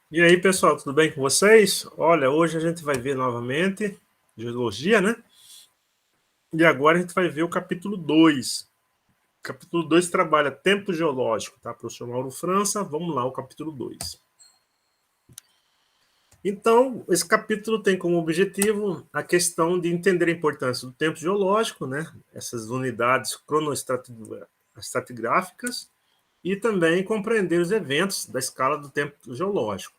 E aí, pessoal, tudo bem com vocês? Olha, hoje a gente vai ver novamente geologia, né? E agora a gente vai ver o capítulo 2. O capítulo 2 trabalha tempo geológico, tá? Professor Mauro França, vamos lá, o capítulo 2. Então, esse capítulo tem como objetivo a questão de entender a importância do tempo geológico, né? Essas unidades cronoestratigráficas e também compreender os eventos da escala do tempo geológico.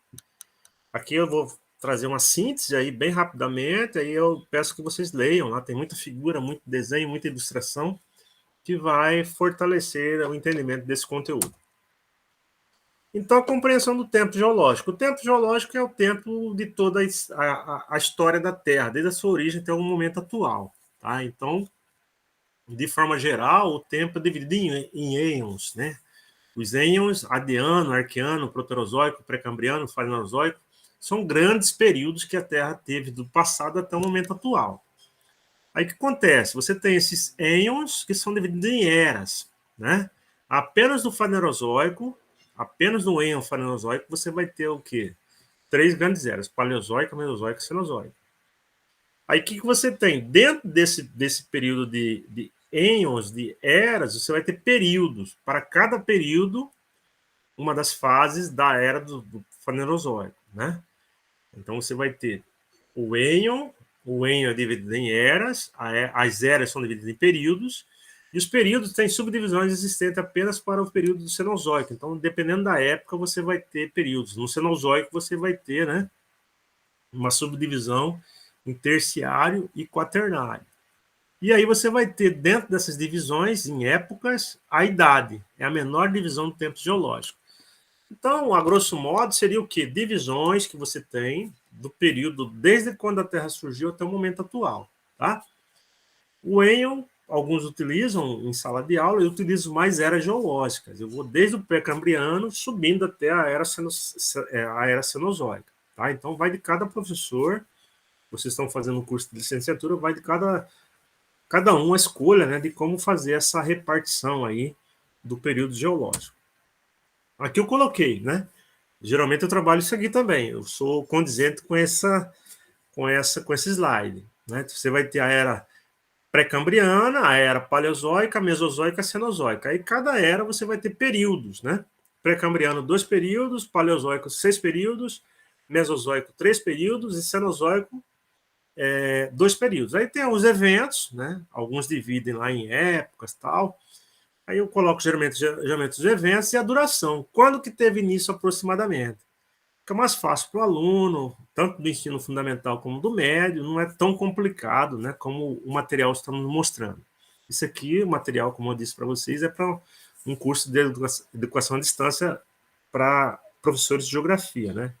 Aqui eu vou trazer uma síntese aí bem rapidamente, aí eu peço que vocês leiam, lá tem muita figura, muito desenho, muita ilustração, que vai fortalecer o entendimento desse conteúdo. Então, a compreensão do tempo geológico. O tempo geológico é o tempo de toda a história da Terra, desde a sua origem até o momento atual. Tá? Então, de forma geral, o tempo é dividido em êons, né? Os êons, Adiano, Arqueano, Proterozoico, Pré-Cambriano, Paleozoico, são grandes períodos que a Terra teve do passado até o momento atual. Aí o que acontece? Você tem esses êons que são divididos em eras, né? Apenas no Fanerozoico, apenas no êon Fanerozoico, você vai ter o quê? Três grandes eras: Paleozoica, Mesozoica e Cenozoica. Aí o que você tem? Dentro desse período de êons, de eras, você vai ter períodos. Para cada período, uma das fases da era do Fanerozoico, né? Então você vai ter o Êon é dividido em eras, as eras são divididas em períodos, e os períodos têm subdivisões existentes apenas para o período do Cenozoico. Então, dependendo da época, você vai ter períodos. No Cenozoico, você vai ter, né, uma subdivisão em terciário e quaternário. E aí você vai ter, dentro dessas divisões, em épocas, a idade. É a menor divisão do tempo geológico. Então, a grosso modo, seria o quê? Divisões que você tem do período desde quando a Terra surgiu até o momento atual, tá? O Êon, alguns utilizam em sala de aula, eu utilizo mais eras geológicas. Eu vou desde o pré-cambriano subindo até a era cenozoica, tá? Então, vai de cada professor, vocês estão fazendo um curso de licenciatura, vai de cada um a escolha, né, de como fazer essa repartição aí do período geológico. Aqui eu coloquei, né? Geralmente eu trabalho isso aqui também. Eu sou condizente com esse slide, né? Você vai ter a era pré-cambriana, a era paleozoica, mesozoica, cenozoica. Aí cada era você vai ter períodos, né? Pré-cambriano 2 períodos, paleozoico 6 períodos, mesozoico 3 períodos e cenozoico 2 períodos. Aí tem os eventos, né? Alguns dividem lá em épocas tal. Aí eu coloco geralmente os eventos e a duração. Quando que teve início aproximadamente? Fica mais fácil para o aluno, tanto do ensino fundamental como do médio, não é tão complicado, né, como o material está nos mostrando. Isso aqui, o material, como eu disse para vocês, é para um curso de educação à distância para professores de geografia, né,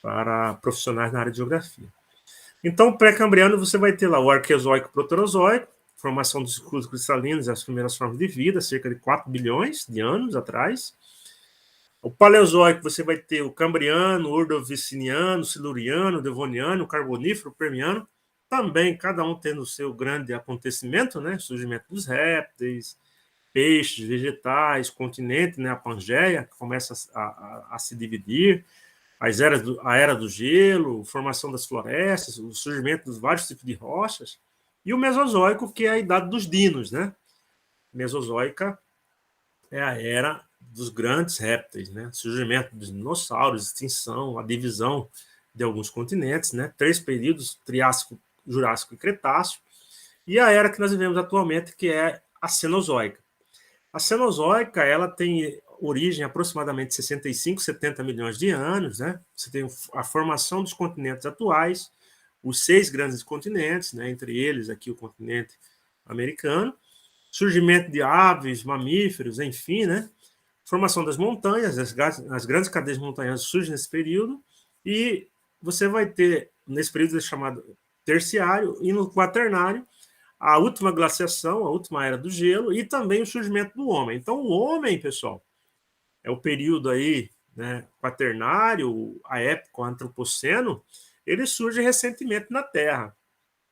para profissionais na área de geografia. Então, pré-cambriano, você vai ter lá o arqueozoico e proterozoico, formação dos escudos cristalinos e as primeiras formas de vida, cerca de 4 bilhões de anos atrás. O Paleozoico, você vai ter o Cambriano, o Ordoviciniano, o Siluriano, o Devoniano, o Carbonífero, o Permiano, também cada um tendo o seu grande acontecimento, né? Surgimento dos répteis, peixes, vegetais, continente, né? A Pangeia, que começa a se dividir, a era do gelo, formação das florestas, o surgimento dos vários tipos de rochas, e o Mesozoico, que é a idade dos dinos, né? Mesozoica é a era dos grandes répteis, né? Surgimento dos dinossauros, extinção, a divisão de alguns continentes, né? 3 períodos, Triássico, Jurássico e Cretáceo, e a era que nós vivemos atualmente, que é a Cenozoica. A Cenozoica, ela tem origem aproximadamente 65, 70 milhões de anos, né? Você tem a formação dos continentes atuais, os 6 grandes continentes, né? Entre eles aqui o continente americano, surgimento de aves, mamíferos, enfim, né? Formação das montanhas, as grandes cadeias montanhosas surgem nesse período, e você vai ter, nesse período chamado terciário, e no quaternário, a última glaciação, a última era do gelo, e também o surgimento do homem. Então, o homem, pessoal, é o período aí, né, quaternário, a época, o antropoceno, ele surge recentemente na Terra.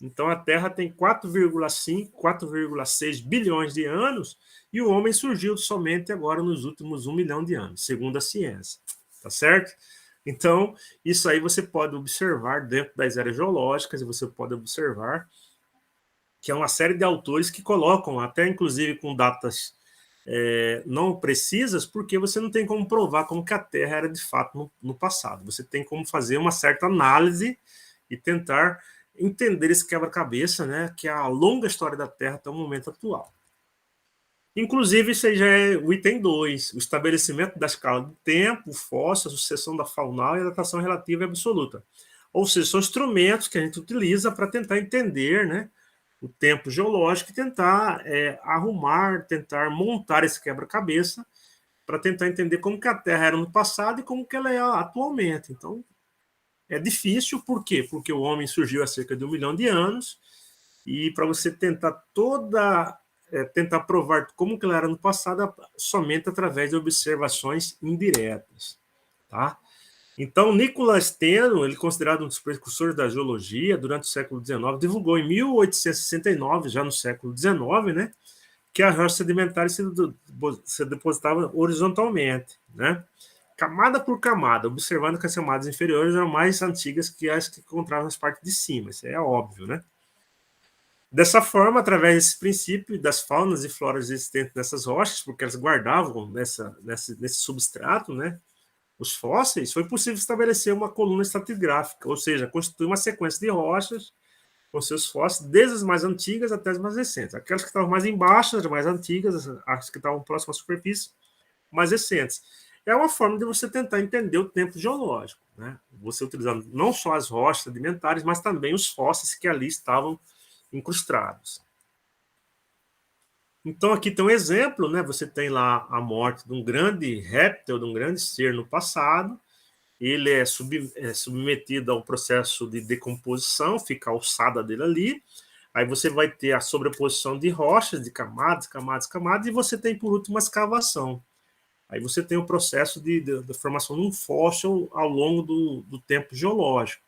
Então a Terra tem 4,5, 4,6 bilhões de anos e o homem surgiu somente agora nos últimos 1 milhão de anos, segundo a ciência. Tá certo? Então, isso aí você pode observar dentro das eras geológicas, e você pode observar que é uma série de autores que colocam, até inclusive com datas não precisas, porque você não tem como provar como que a Terra era de fato no passado. Você tem como fazer uma certa análise e tentar entender esse quebra-cabeça, né, que é a longa história da Terra até o momento atual. Inclusive, isso aí já é o item 2, o estabelecimento da escala do tempo, fóssil, a sucessão da faunal e a datação relativa e absoluta. Ou seja, são instrumentos que a gente utiliza para tentar entender, né, o tempo geológico e tentar arrumar, tentar montar esse quebra-cabeça para tentar entender como que a Terra era no passado e como que ela é atualmente. Então, é difícil, por quê? Porque o homem surgiu há cerca de 1 milhão de anos e para você tentar provar como que ela era no passado somente através de observações indiretas, tá? Então, Nicolas Steno, ele é considerado um dos precursores da geologia durante o século XIX, divulgou em 1869, já no século XIX, né, que as rochas sedimentares se depositavam horizontalmente, né, camada por camada, observando que as camadas inferiores eram mais antigas que as que encontravam nas partes de cima. Isso é óbvio, né? Dessa forma, através desse princípio das faunas e floras existentes nessas rochas, porque elas guardavam nesse substrato, né, os fósseis, foi possível estabelecer uma coluna estratigráfica, ou seja, constituir uma sequência de rochas com seus fósseis, desde as mais antigas até as mais recentes. Aquelas que estavam mais embaixo, as mais antigas, as que estavam próximas à superfície, mais recentes. É uma forma de você tentar entender o tempo geológico, né? Você utilizando não só as rochas sedimentares, mas também os fósseis que ali estavam incrustados. Então, aqui tem um exemplo, né? Você tem lá a morte de um grande réptil, de um grande ser no passado. Ele é submetido ao processo de decomposição, fica a alçada dele ali. Aí você vai ter a sobreposição de rochas, de camadas, camadas, camadas, e você tem, por último, uma escavação. Aí você tem o processo de formação de um fóssil ao longo do tempo geológico.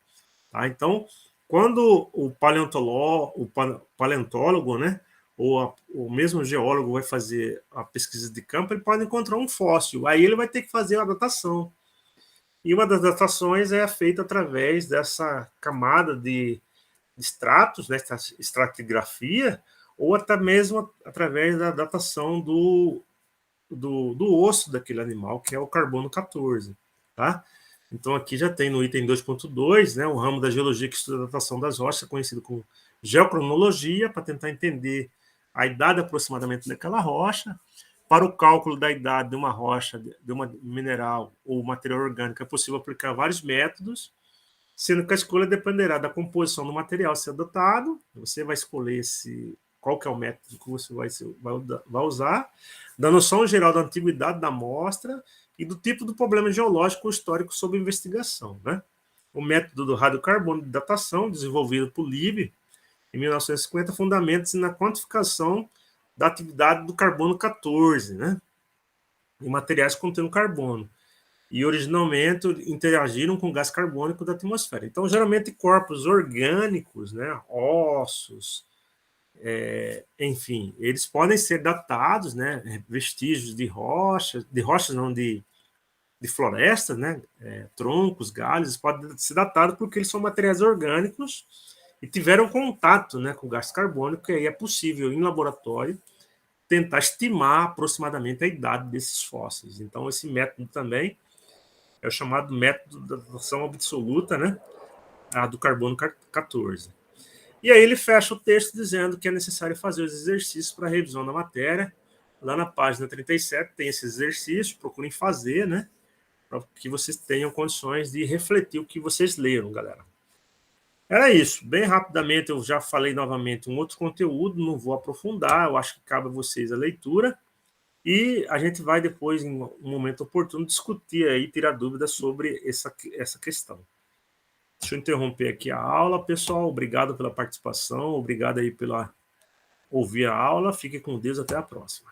Tá? Então, quando o paleontólogo, né, ou o mesmo geólogo vai fazer a pesquisa de campo, ele pode encontrar um fóssil. Aí ele vai ter que fazer a datação. E uma das datações é feita através dessa camada de estratos, né, estratigrafia, ou até mesmo através da datação do osso daquele animal, que é o carbono 14. Tá? Então aqui já tem no item 2.2, né, o ramo da geologia que estuda a datação das rochas, conhecido como geocronologia, para tentar entender a idade aproximadamente daquela rocha. Para o cálculo da idade de uma rocha, de uma mineral ou material orgânico, é possível aplicar vários métodos, sendo que a escolha dependerá da composição do material a ser datado. Você vai escolher qual que é o método que você vai usar, da noção geral da antiguidade da amostra e do tipo do problema geológico ou histórico sob investigação. Né? O método do radiocarbono de datação, desenvolvido por Lieb em 1950, fundamenta-se na quantificação da atividade do carbono 14, né? Em materiais contendo carbono. E originalmente interagiram com o gás carbônico da atmosfera. Então, geralmente, corpos orgânicos, né, ossos, enfim, eles podem ser datados, né, vestígios de rochas não, de florestas, né, troncos, galhos, podem ser datados porque eles são materiais orgânicos e tiveram contato, né, com o gás carbônico, e aí é possível, em laboratório, tentar estimar aproximadamente a idade desses fósseis. Então, esse método também é o chamado método da datação absoluta, né, do carbono 14. E aí ele fecha o texto dizendo que é necessário fazer os exercícios para a revisão da matéria. Lá na página 37 tem esses exercícios, procurem fazer, né, para que vocês tenham condições de refletir o que vocês leram, galera. Era isso. Bem rapidamente, eu já falei novamente um outro conteúdo, não vou aprofundar, eu acho que cabe a vocês a leitura. E a gente vai depois, em um momento oportuno, discutir aí, tirar dúvidas sobre essa questão. Deixa eu interromper aqui a aula, pessoal. Obrigado pela participação, obrigado aí pela ouvir a aula. Fique com Deus, até a próxima.